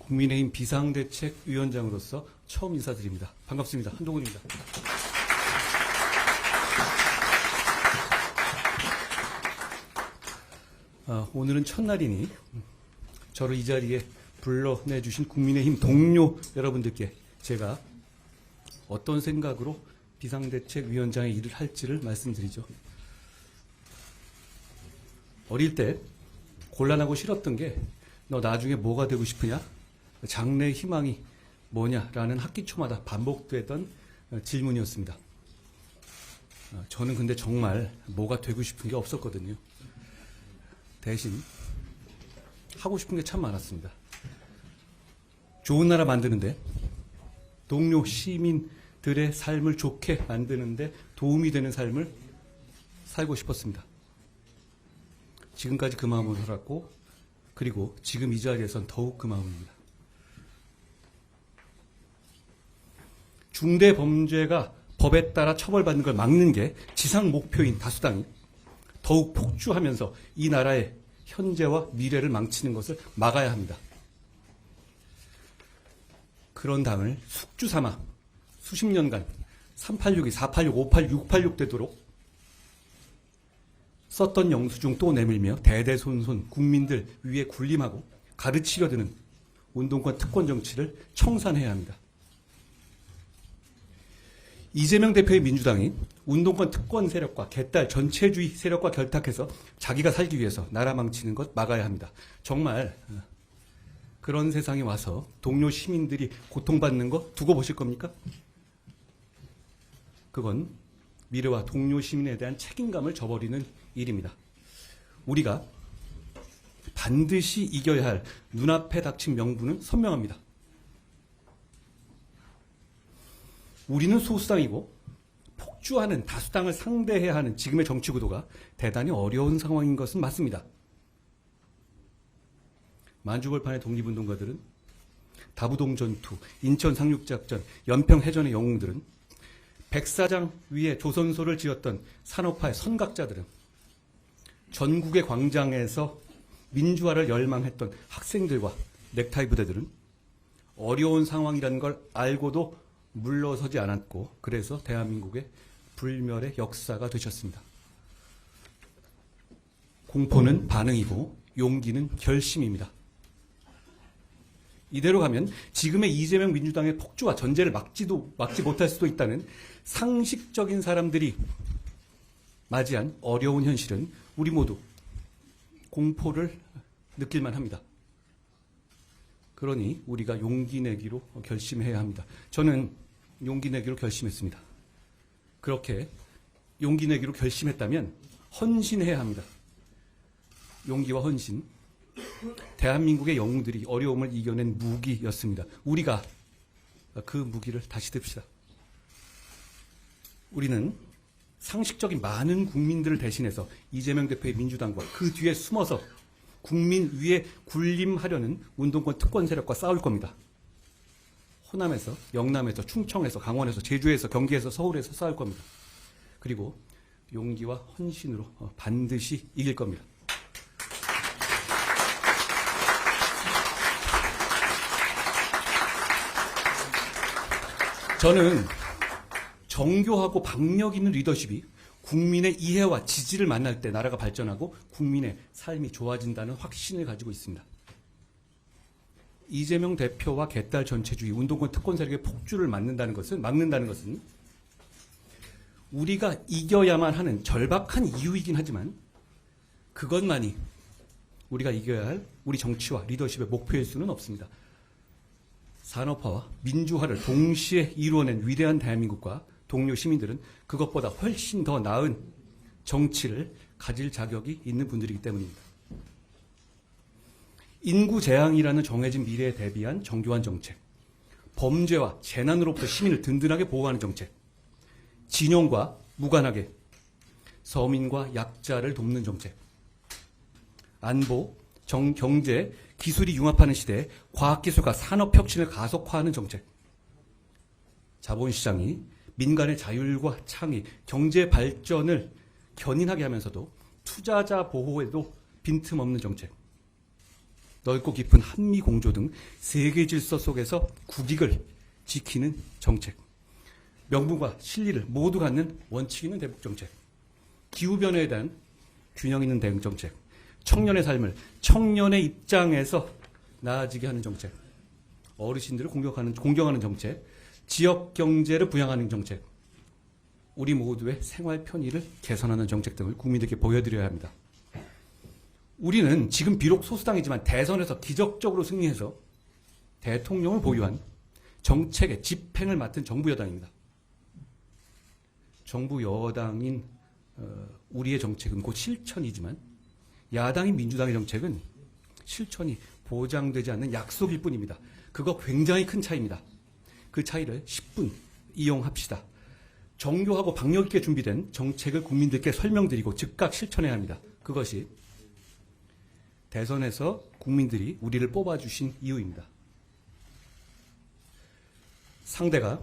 국민의힘 비상대책위원장으로서 처음 인사드립니다. 반갑습니다. 한동훈입니다. 오늘은 첫날이니 저를 이 자리에 불러내주신 국민의힘 동료 여러분들께 제가 어떤 생각으로 비상대책위원장의 일을 할지를 말씀드리죠. 어릴 때 곤란하고 싫었던 게 너 나중에 뭐가 되고 싶으냐? 장래의 희망이 뭐냐라는 학기 초마다 반복되던 질문이었습니다. 저는 근데 정말 뭐가 되고 싶은 게 없었거든요. 대신 하고 싶은 게 참 많았습니다. 좋은 나라 만드는데, 동료 시민들의 삶을 좋게 만드는데 도움이 되는 삶을 살고 싶었습니다. 지금까지 그 마음으로 살았고, 그리고 지금 이 자리에선 더욱 그 마음입니다. 중대 범죄가 법에 따라 처벌받는 걸 막는 게 지상 목표인 다수당이 더욱 폭주하면서 이 나라의 현재와 미래를 망치는 것을 막아야 합니다. 그런 당을 숙주 삼아 수십 년간 386이 486, 586, 686 되도록 썼던 영수증 또 내밀며 대대손손 국민들 위에 군림하고 가르치려 드는 운동권 특권 정치를 청산해야 합니다. 이재명 대표의 민주당이 운동권 특권 세력과 개딸 전체주의 세력과 결탁해서 자기가 살기 위해서 나라 망치는 것 막아야 합니다. 정말 그런 세상에 와서 동료 시민들이 고통받는 거 두고 보실 겁니까? 그건 미래와 동료 시민에 대한 책임감을 저버리는 일입니다. 우리가 반드시 이겨야 할 눈앞에 닥친 명분은 선명합니다. 우리는 소수당이고 폭주하는 다수당을 상대해야 하는 지금의 정치 구도가 대단히 어려운 상황인 것은 맞습니다. 만주벌판의 독립운동가들은, 다부동 전투, 인천 상륙작전, 연평 해전의 영웅들은, 백사장 위에 조선소를 지었던 산업화의 선각자들은, 전국의 광장에서 민주화를 열망했던 학생들과 넥타이 부대들은 어려운 상황이라는 걸 알고도 물러서지 않았고, 그래서 대한민국의 불멸의 역사가 되셨습니다. 공포는 반응이고 용기는 결심입니다. 이대로 가면 지금의 이재명 민주당의 폭주와 전제를 막지 못할 수도 있다는 상식적인 사람들이 맞이한 어려운 현실은 우리 모두 공포를 느낄만 합니다. 그러니 우리가 용기 내기로 결심해야 합니다. 저는 용기 내기로 결심했습니다. 그렇게 용기 내기로 결심했다면 헌신해야 합니다. 용기와 헌신, 대한민국의 영웅들이 어려움을 이겨낸 무기였습니다. 우리가 그 무기를 다시 듭시다. 우리는 상식적인 많은 국민들을 대신해서 이재명 대표의 민주당과 그 뒤에 숨어서 국민 위에 군림하려는 운동권 특권 세력과 싸울 겁니다. 호남에서, 영남에서, 충청에서, 강원에서, 제주에서, 경기에서, 서울에서 싸울 겁니다. 그리고 용기와 헌신으로 반드시 이길 겁니다. 저는 정교하고 박력 있는 리더십이 국민의 이해와 지지를 만날 때 나라가 발전하고 국민의 삶이 좋아진다는 확신을 가지고 있습니다. 이재명 대표와 개딸 전체주의, 운동권 특권 세력의 폭주를 막는다는 것은 우리가 이겨야만 하는 절박한 이유이긴 하지만 그것만이 우리가 이겨야 할 우리 정치와 리더십의 목표일 수는 없습니다. 산업화와 민주화를 동시에 이루어낸 위대한 대한민국과 동료 시민들은 그것보다 훨씬 더 나은 정치를 가질 자격이 있는 분들이기 때문입니다. 인구 재앙이라는 정해진 미래에 대비한 정교한 정책, 범죄와 재난으로부터 시민을 든든하게 보호하는 정책, 진영과 무관하게 서민과 약자를 돕는 정책, 안보, 경제, 기술이 융합하는 시대에 과학기술과 산업혁신을 가속화하는 정책, 자본시장이 민간의 자율과 창의, 경제 발전을 견인하게 하면서도 투자자 보호에도 빈틈없는 정책, 넓고 깊은 한미 공조 등 세계 질서 속에서 국익을 지키는 정책, 명분과 실리를 모두 갖는 원칙 있는 대북 정책, 기후변화에 대한 균형 있는 대응 정책, 청년의 삶을 청년의 입장에서 나아지게 하는 정책, 어르신들을 공경하는 정책, 지역 경제를 부양하는 정책, 우리 모두의 생활 편의를 개선하는 정책 등을 국민들께 보여드려야 합니다. 우리는 지금 비록 소수당이지만 대선에서 기적적으로 승리해서 대통령을 보유한 정책의 집행을 맡은 정부 여당입니다. 정부 여당인 우리의 정책은 곧 실천이지만 야당인 민주당의 정책은 실천이 보장되지 않는 약속일 뿐입니다. 그거 굉장히 큰 차이입니다. 그 차이를 10분 이용합시다. 정교하고 박력 있게 준비된 정책을 국민들께 설명드리고 즉각 실천해야 합니다. 그것이 대선에서 국민들이 우리를 뽑아주신 이유입니다. 상대가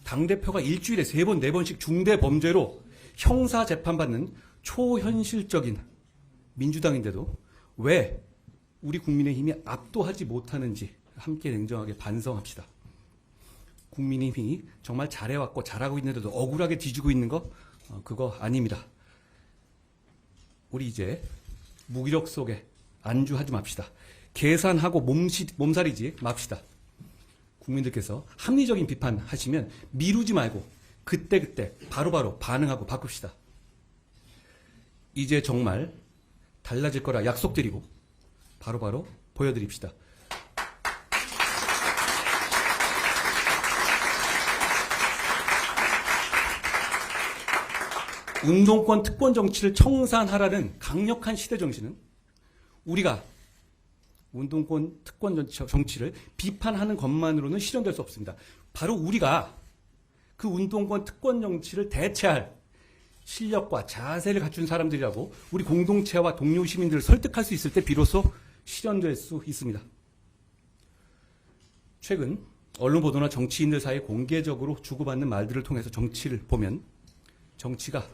당대표가 일주일에 3번, 4번씩 중대 범죄로 형사 재판받는 초현실적인 민주당인데도 왜 우리 국민의힘이 압도하지 못하는지 함께 냉정하게 반성합시다. 국민의힘이 정말 잘해왔고 잘하고 있는데도 억울하게 뒤지고 있는 거 그거 아닙니다. 우리 이제 무기력 속에 안주하지 맙시다. 계산하고 몸살이지 맙시다. 국민들께서 합리적인 비판하시면 미루지 말고 그때그때 바로바로 반응하고 바꿉시다. 이제 정말 달라질 거라 약속드리고 바로바로 보여드립시다. 운동권 특권 정치를 청산하라는 강력한 시대 정신은 우리가 운동권 특권 정치를 비판하는 것만으로는 실현될 수 없습니다. 바로 우리가 그 운동권 특권 정치를 대체할 실력과 자세를 갖춘 사람들이라고 우리 공동체와 동료 시민들을 설득할 수 있을 때 비로소 실현될 수 있습니다. 최근 언론 보도나 정치인들 사이 공개적으로 주고받는 말들을 통해서 정치를 보면 정치가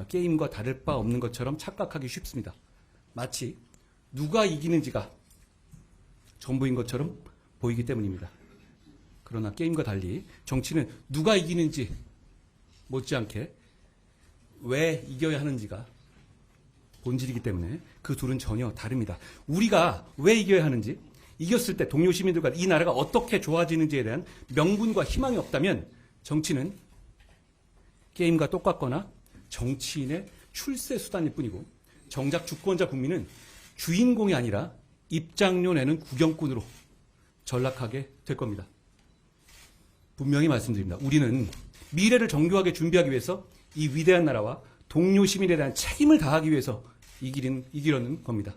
게임과 다를 바 없는 것처럼 착각하기 쉽습니다. 마치 누가 이기는지가 전부인 것처럼 보이기 때문입니다. 그러나 게임과 달리 정치는 누가 이기는지 못지않게 왜 이겨야 하는지가 본질이기 때문에 그 둘은 전혀 다릅니다. 우리가 왜 이겨야 하는지, 이겼을 때 동료 시민들과 이 나라가 어떻게 좋아지는지에 대한 명분과 희망이 없다면 정치는 게임과 똑같거나 정치인의 출세 수단일 뿐이고 정작 주권자 국민은 주인공이 아니라 입장료 내는 구경꾼으로 전락하게 될 겁니다. 분명히 말씀드립니다. 우리는 미래를 정교하게 준비하기 위해서 이 위대한 나라와 동료 시민에 대한 책임을 다하기 위해서 이기려는 겁니다.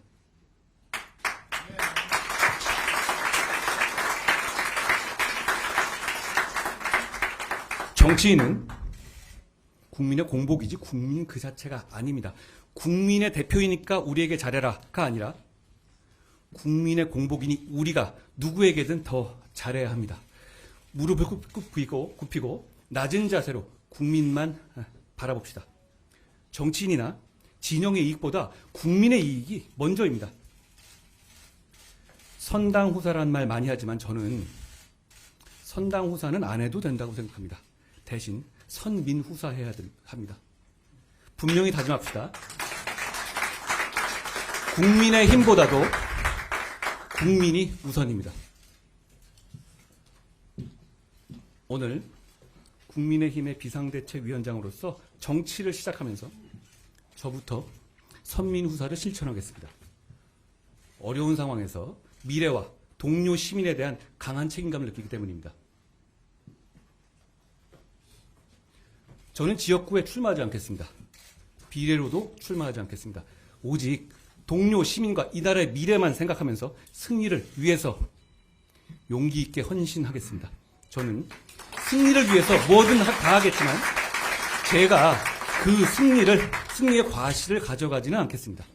정치인은 국민의 공복이지 국민 그 자체가 아닙니다. 국민의 대표이니까 우리에게 잘해라가 아니라 국민의 공복이니 우리가 누구에게든 더 잘해야 합니다. 무릎을 굽히고 낮은 자세로 국민만 바라봅시다. 정치인이나 진영의 이익보다 국민의 이익이 먼저입니다. 선당후사라는 말 많이 하지만 저는 선당후사는 안 해도 된다고 생각합니다. 대신 선민후사해야 합니다. 분명히 다짐합시다. 국민의 힘보다도 국민이 우선입니다. 오늘 국민의힘의 비상대책위원장으로서 정치를 시작하면서 저부터 선민후사를 실천하겠습니다. 어려운 상황에서 미래와 동료 시민에 대한 강한 책임감을 느끼기 때문입니다. 저는 지역구에 출마하지 않겠습니다. 비례로도 출마하지 않겠습니다. 오직 동료 시민과 이 나라의 미래만 생각하면서 승리를 위해서 용기 있게 헌신하겠습니다. 저는 승리를 위해서 뭐든 다 하겠지만 제가 그 승리의 과실을 가져가지는 않겠습니다.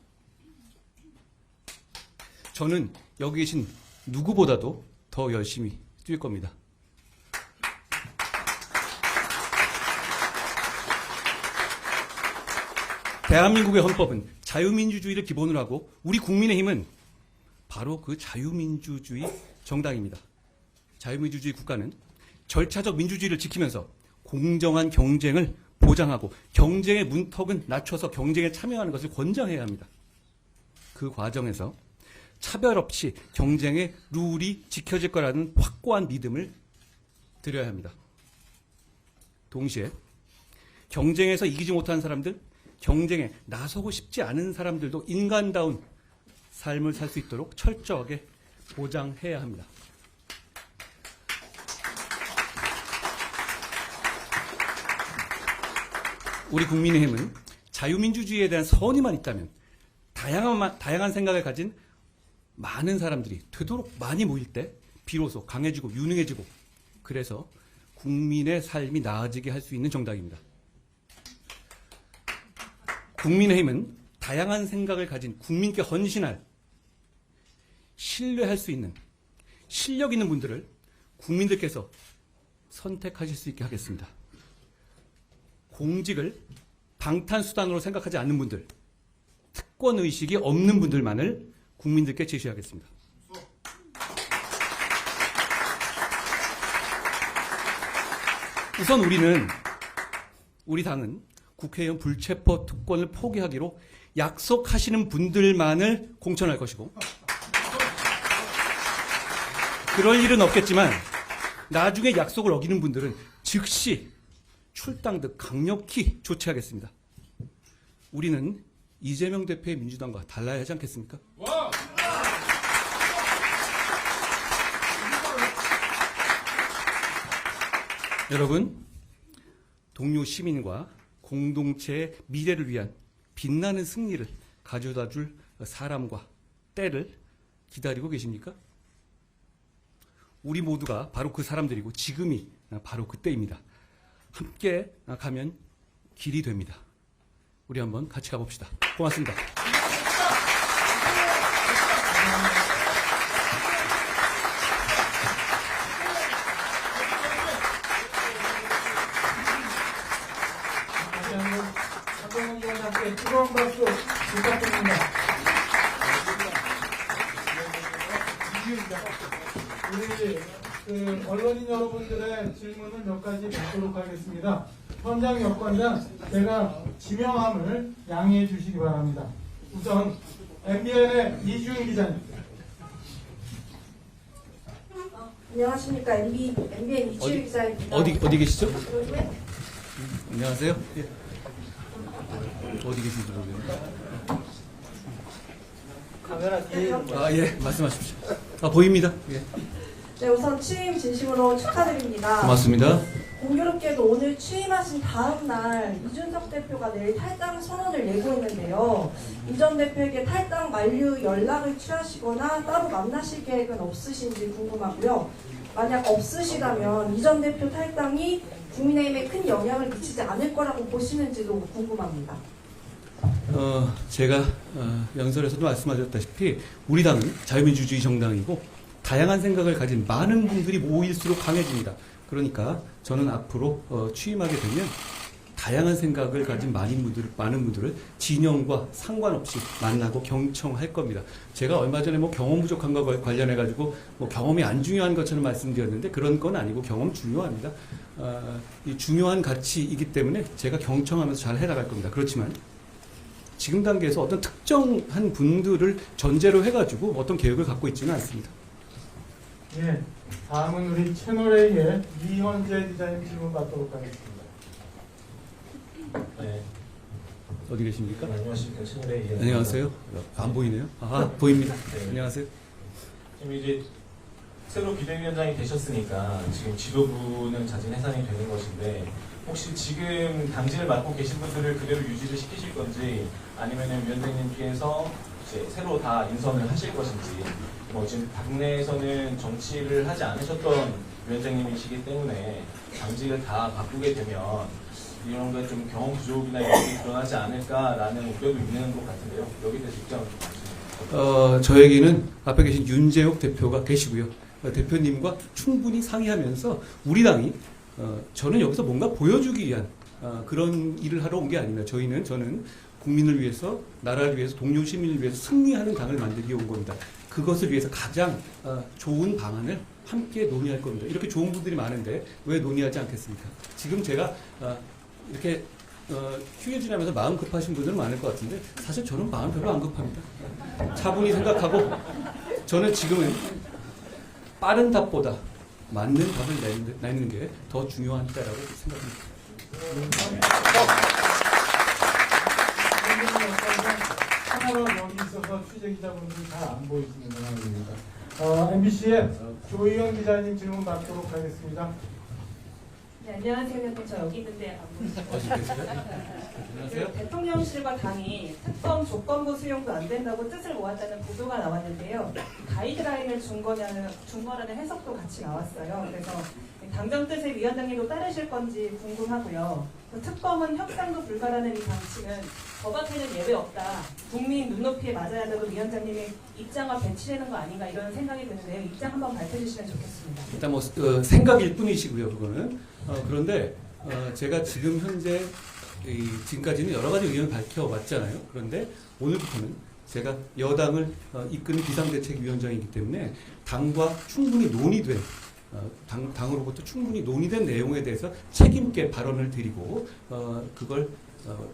저는 여기 계신 누구보다도 더 열심히 뛸 겁니다. 대한민국의 헌법은 자유민주주의를 기본으로 하고 우리 국민의힘은 바로 그 자유민주주의 정당입니다. 자유민주주의 국가는 절차적 민주주의를 지키면서 공정한 경쟁을 보장하고 경쟁의 문턱은 낮춰서 경쟁에 참여하는 것을 권장해야 합니다. 그 과정에서 차별 없이 경쟁의 룰이 지켜질 거라는 확고한 믿음을 드려야 합니다. 동시에 경쟁에서 이기지 못하는 사람들, 경쟁에 나서고 싶지 않은 사람들도 인간다운 삶을 살 수 있도록 철저하게 보장해야 합니다. 우리 국민의힘은 자유민주주의에 대한 선의만 있다면 다양한 생각을 가진 많은 사람들이 되도록 많이 모일 때 비로소 강해지고 유능해지고 그래서 국민의 삶이 나아지게 할 수 있는 정당입니다. 국민의힘은 다양한 생각을 가진 국민께 헌신할 신뢰할 수 있는 실력 있는 분들을 국민들께서 선택하실 수 있게 하겠습니다. 공직을 방탄수단으로 생각하지 않는 분들, 특권의식이 없는 분들만을 국민들께 제시하겠습니다. 우선 우리 당은 국회의원 불체포 특권을 포기하기로 약속하시는 분들만을 공천할 것이고 그럴 일은 없겠지만 나중에 약속을 어기는 분들은 즉시 출당 등 강력히 조치하겠습니다. 우리는 이재명 대표의 민주당과 달라야 하지 않겠습니까? 여러분, 동료 시민과 공동체의 미래를 위한 빛나는 승리를 가져다 줄 사람과 때를 기다리고 계십니까? 우리 모두가 바로 그 사람들이고 지금이 바로 그때입니다. 함께 가면 길이 됩니다. 우리 한번 같이 가봅시다. 고맙습니다. 박정훈 위원장께 뜨거운 박수 부탁드립니다. 우리 언론인 여러분들의 질문을 몇 가지 받도록 하겠습니다. 현장 여건이라 제가 지명함을 양해해 주시기 바랍니다. 우선 MBN의 이주윤 기자님. 안녕하십니까. MBN 이주윤 기자입니다. 어디 계시죠? 요즘에 안녕하세요. 예. 어디 계신지 모르겠네요. 카메라 뒤에 있는 거. 예, 말씀하십시오. 보입니다. 예. 네, 우선 취임 진심으로 축하드립니다. 고맙습니다. 공교롭게도 오늘 취임하신 다음 날 이준석 대표가 내일 탈당 선언을 예고했는데요. 이 전 대표에게 탈당 만료 연락을 취하시거나 따로 만나실 계획은 없으신지 궁금하고요. 만약 없으시다면 이 전 대표 탈당이 국민의힘에 큰 영향을 미치지 않을 거라고 보시는지도 궁금합니다. 제가 연설에서도 말씀하셨다시피 우리 당은 자유민주주의 정당이고 다양한 생각을 가진 많은 분들이 모일수록 강해집니다. 그러니까 저는 앞으로 취임하게 되면 다양한 생각을 가진 많은 분들을 진영과 상관없이 만나고 경청할 겁니다. 제가 얼마 전에 경험 부족한 거 관련해가지고 경험이 안 중요한 것처럼 말씀드렸는데 그런 건 아니고 경험 중요합니다. 이 중요한 가치이기 때문에 제가 경청하면서 잘 해나갈 겁니다. 그렇지만 지금 단계에서 어떤 특정한 분들을 전제로 해가지고 어떤 계획을 갖고 있지는 않습니다. 예, 다음은 우리 채널A의 이현재 기자님 질문 받도록 하겠습니다. 네, 어디 계십니까? 안녕하십니까. 채널A 안녕하세요. 안 보이네요. 보입니다. 네. 안녕하세요. 지금 이제 새로 비대위원장이 되셨으니까 지금 지도부는 자진 해산이 되는 것인데 혹시 지금 당직을 맡고 계신 분들을 그대로 유지를 시키실 건지 아니면은 위원장님께서 이제 새로 다 인선을 하실 것인지 지금 당내에서는 정치를 하지 않으셨던 위원장님이시기 때문에 당직을 다 바꾸게 되면 이런 게 좀 경험 부족이나 이런 게 드러나지 않을까라는 우려도 있는 것 같은데요. 여기에 대해서 입장을 좀 말씀해 주세요. 저에게는 앞에 계신 윤재욱 대표가 계시고요. 대표님과 충분히 상의하면서 우리 당이 저는 여기서 뭔가 보여주기 위한 그런 일을 하러 온 게 아닙니다. 저는 국민을 위해서, 나라를 위해서, 동료 시민을 위해서 승리하는 당을 만들기 온 겁니다. 그것을 위해서 가장 좋은 방안을 함께 논의할 겁니다. 이렇게 좋은 분들이 많은데 왜 논의하지 않겠습니까? 지금 제가 이렇게 휴일 지나면서 마음 급하신 분들은 많을 것 같은데 사실 저는 마음 별로 안 급합니다. 차분히 생각하고 저는 지금은 빠른 답보다 맞는 답을 내는 게 더 중요한 때라고 생각합니다. 하나로 여기 있어서 취재기자분들이 잘 안 보이시는 상황입니다. MBC의 조희영 기자님 질문 받도록 하겠습니다. 네, 안녕하세요. 저 여기 있는데 안 보이시죠? 안녕하세요. 대통령실과 당이 특검 조건부 수용도 안 된다고 뜻을 모았다는 보도가 나왔는데요. 가이드라인을 준 거라는 해석도 같이 나왔어요. 그래서 당정 뜻에 위원장님도 따르실 건지 궁금하고요. 특검은 협상도 불가라는 이 방침은 법 앞에는 예외 없다. 국민 눈높이에 맞아야 한다고 위원장님이 입장과 배치되는 거 아닌가 이런 생각이 드는데요. 입장 한번 밝혀 주시면 좋겠습니다. 일단 뭐 생각일 뿐이시고요, 그거는. 그런데 제가 지금 현재 지금까지는 여러 가지 의견을 밝혀왔잖아요. 그런데 오늘부터는 제가 여당을 이끄는 비상대책위원장이기 때문에 당과 충분히 논의된 당으로부터 충분히 논의된 내용에 대해서 책임있게 발언을 드리고 그걸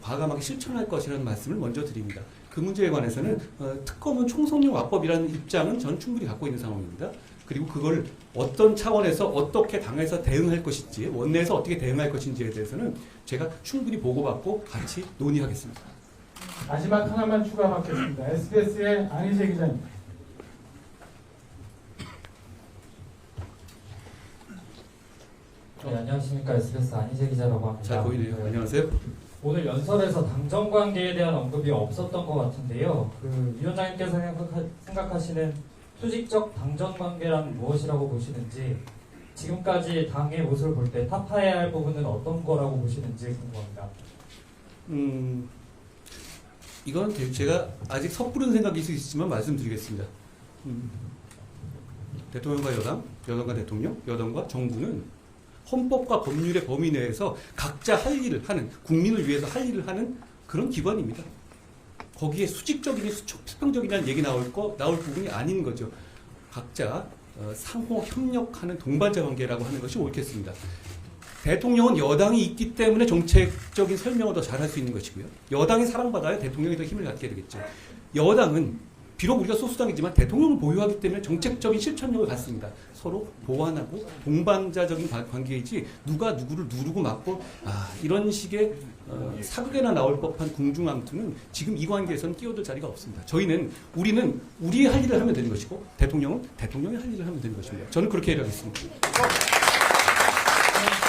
과감하게 실천할 것이라는 말씀을 먼저 드립니다. 그 문제에 관해서는 특검은 총선용 와법이라는 입장은 저는 충분히 갖고 있는 상황입니다. 그리고 그걸 어떤 차원에서 어떻게 당에서 대응할 것인지 원내에서 어떻게 대응할 것인지에 대해서는 제가 충분히 보고받고 같이 논의하겠습니다. 마지막 하나만 추가 받겠습니다. SBS의 안희재 기자님. 네, 안녕하십니까. SBS 안희재 기자라고 합니다. 잘 보이네요. 네, 안녕하세요. 오늘 연설에서 당정 관계에 대한 언급이 없었던 것 같은데요. 그 위원장님께서 생각하시는 수직적 당정 관계란 무엇이라고 보시는지, 지금까지 당의 모습을 볼 때 타파해야 할 부분은 어떤 거라고 보시는지 궁금합니다. 이건 제가 아직 섣부른 생각일 수 있지만 말씀드리겠습니다. 대통령과 여당, 여당과 대통령, 여당과 정부는 헌법과 법률의 범위 내에서 각자 할 일을 하는, 국민을 위해서 할 일을 하는 그런 기관입니다. 거기에 수직적이니 수평적이냐는 얘기 나올 부분이 아닌 거죠. 각자 상호 협력하는 동반자 관계라고 하는 것이 옳겠습니다. 대통령은 여당이 있기 때문에 정책적인 설명을 더 잘할 수 있는 것이고요. 여당이 사랑받아야 대통령이 더 힘을 갖게 되겠죠. 여당은 비록 우리가 소수당이지만 대통령을 보유하기 때문에 정책적인 실천력을 갖습니다. 서로 보완하고 동반자적인 관계이지 누가 누구를 누르고 막고 이런 식의 사극에나 나올 법한 궁중암투는 지금 이 관계에서는 끼어들 자리가 없습니다. 우리는 우리의 할 일을 하면 되는 것이고 대통령은 대통령의 할 일을 하면 되는 것입니다. 저는 그렇게 일하겠습니다.